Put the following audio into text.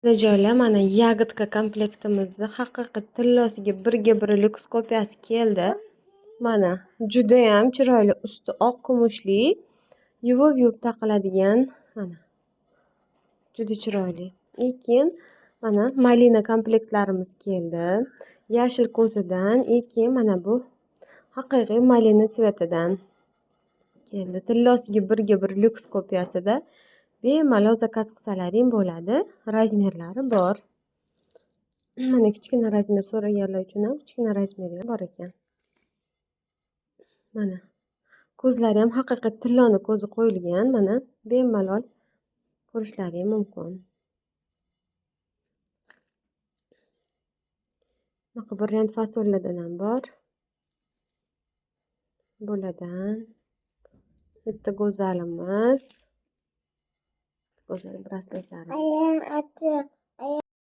Joylar mana yagitka komplektimizni haqiqiy tillosiga birga bir lyuks kopiyasi keldi. Mana judayam chiroyli, usti oq kumushli, yuvib taqiladigan, mana juda chiroyli. Keyin mana malina komplektlarimiz keldi. Yashil ko'zidan, keyin mana bu haqiqiy malina tsvetidan keldi. Tillosiga birga bir lyuks kopiyasida bemalol zakaz qilsalaring bo'ladi. Razmerlari bor. Mana kichkina razmer so'raganlar uchun ham kichkina razmeri ham bor ekan. Mana ko'zlari ham haqiqiy tilloni ko'zi qo'yilgan. Mana bemalol ko'rishlaring mumkin. Bunaqa variant fasollardan ham bor. Bo'ladan. Bitta go'zalimiz. Go'zal brasletlarimiz.